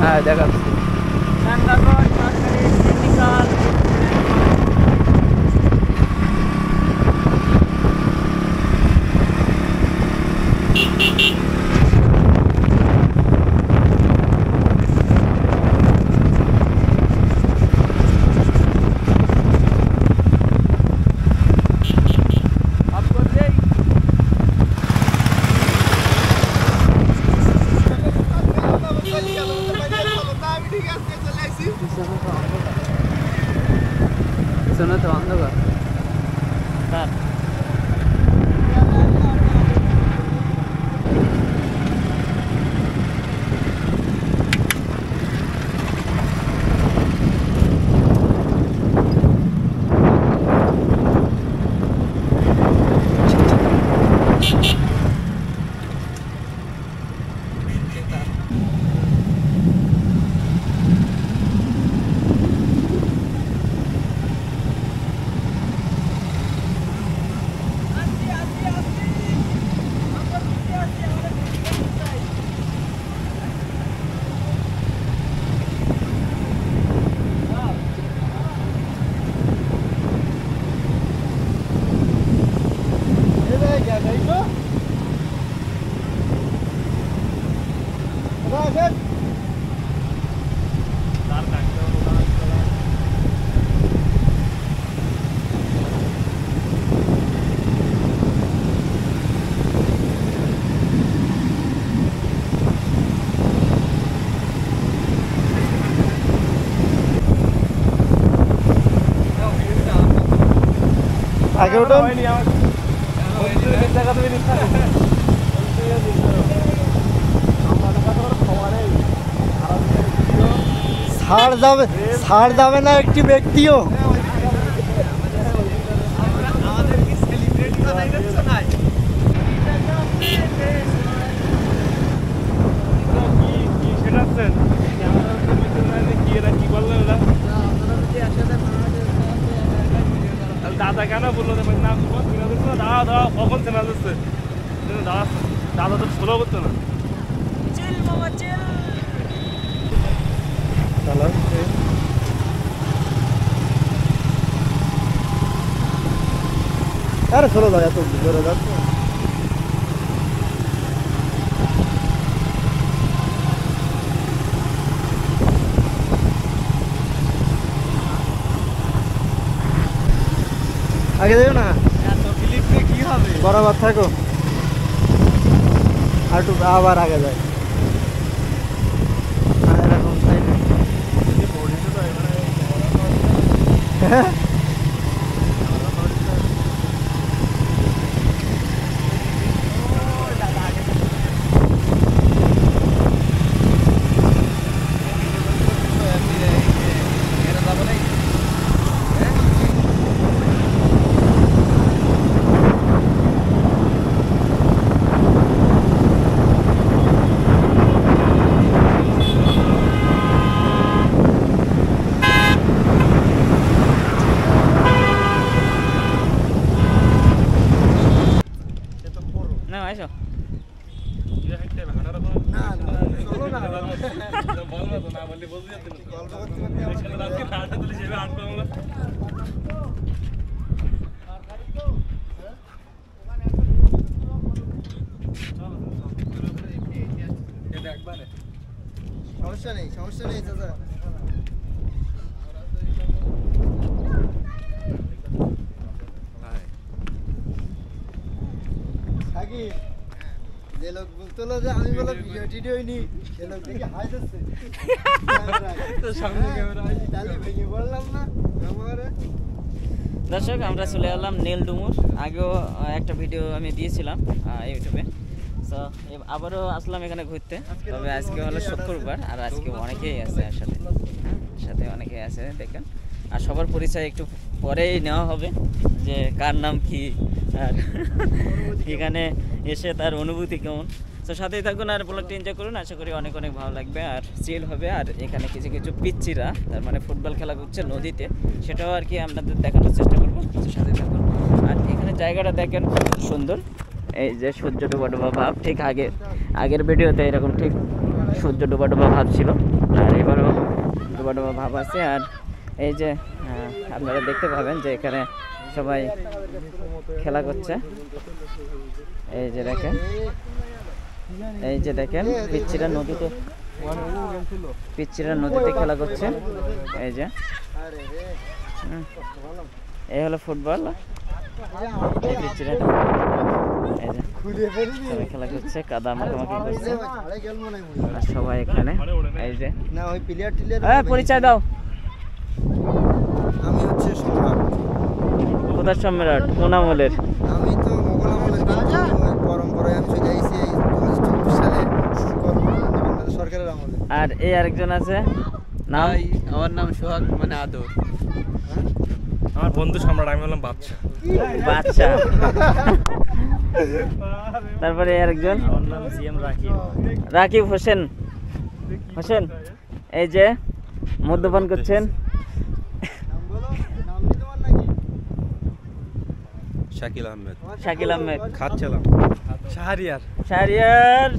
হ্যাঁ দেখাচ্ছি। রান্নাঘর, সরকারি মেডিকেল, পিছনে তো অন্ধকার। তার আগে ওটা ছাড় যাবে না একটি ব্যক্তিও। দাদা কেন বললো দাদা কখন চেনা যাচ্ছে দাদা তো ফলো করতো না। আরে চলো দাদা এত জোরে যাচ্ছে। আগে দেবে না কি হবে বরাবর থাকো আর একটু আবার আগে যায়। হ্যাঁ সমস্যা নেই দাদা। যে লোক বলতো যে আমি বলে ভিডিও নি সে লোক দেখে হাই যাচ্ছে তো সামনে ক্যামেরা আছে তাহলে ভেঙে পড়লাম না আমারে। দর্শক আমরা চলে এলাম নীলডুমুর। আগেও একটা ভিডিও আমি দিয়েছিলাম ইউটিউবে। তো আবারও আসলাম এখানে ঘুরতে। তবে আজকে হলো শুক্রবার আর আজকে অনেকেই আছে সাথে অনেকেই আছে দেখেন। আর সবার পরিচয় একটু পরেই নেওয়া হবে যে কার নাম কি আর এখানে এসে তার অনুভূতি কেমন। তো সাথেই থাকুন আর ব্লগটি এনজয় করুন। আশা করি অনেক অনেক ভালো লাগবে আর চিল হবে। আর এখানে কিছু কিছু পিচ্চিরা তার মানে ফুটবল খেলা করছে নদীতে, সেটাও আর কি আপনাদের দেখানোর চেষ্টা করবো। তো সাথেই থাকুন। আর এখানে জায়গাটা দেখেন সুন্দর, এই যে সূর্য ডোবা ডোবা ভাব। ঠিক আগের ভিডিওতে এরকম ঠিক সূর্য ডোবা ডোবা ভাব ছিল। তো আর এবারও ডোবা ডোবা ভাব আছে। আর এই যে আপনারা দেখতে পাবেন যে এখানে সবাই খেলা করছে। এই যে দেখেন, এই যে দেখেন পিচ্চিরা নদীতে খেলা করছে। এই যে এই হলো ফুটবল, এই পিচ্চিরা এই যে সবাই খেলা করছে, কাদা মাখামাখি করছে। আর সবাই এখানে এই যে না ওই প্লেয়ার টিলের পরিচয় দাও। আমি হচ্ছে সম্রাট। কোথার সম্রাট? কোন আমলের? আমি তো মোগল আমলের, কিন্তু পরম্পরায় আমি চলে আইছি এই 2024 সালে বাংলাদেশ সরকারের আমলে। আর এই আরেকজন আছে, নাম? আমার নাম সোহাগ, মানে আদর। আমার বন্ধু সম্রাট, আমি বললাম বাচ্চা। বাচ্চা। তারপরে এই আরেকজন, আমার নাম সিএম রাকিব। রাকিব হোসেন। এই যে মদ্যপান করছেন। নাম বলো, নাম কি তোমার নাকি? শাকিল আহমেদ। খাচ্ছিলাম শাহরিয়ার।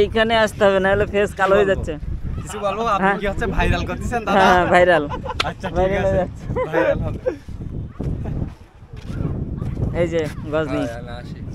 এইখানে আসতে হবে, না হলে ফেস কালো হয়ে যাচ্ছে। কিছু বলবো? আপনি কি হচ্ছে ভাইরাল করতেছেন দাদা? হ্যাঁ ভাইরাল। আচ্ছা ঠিক আছে, ভাইরাল হবে। এই যে গজনি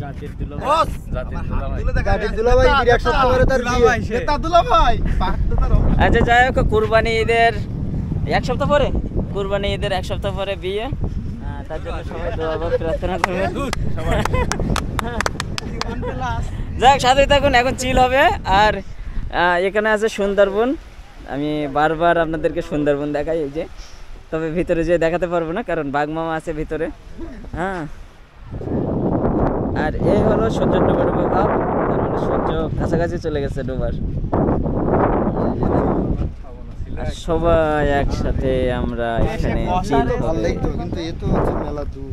জাতির দুলাভাই। কাটির দুলাভাই বিরাট সত্য করে তার বিয়ে। নেতা দুলাভাই। আচ্ছা যাই হোক, কুরবানি ঈদের এক সপ্তাহ পরে, কুরবানি ঈদের এক সপ্তাহ পরে বিয়ে। তার জন্য সবাই দোয়া বা প্রার্থনা করবেন। যাক, সাথেই থাকুন, এখন চিল হবে। আর এখানে আছে সুন্দরবন। আমি বারবার আপনাদেরকে সুন্দরবন দেখাই, এই যে, তবে ভিতরে যে দেখাতে পারবো না কারণ বাঘমামা আছে ভিতরে। হ্যাঁ, আর এই হলো সূর্যের ডোবা ডোবা ভাব, তার মানে সূর্য কাছাকাছি চলে গেছে ডোবার। আর সবাই একসাথে আমরা এখানে চিল ভালো হবে। লাগতো, কিন্তু এ তো হচ্ছে মেলা দূর।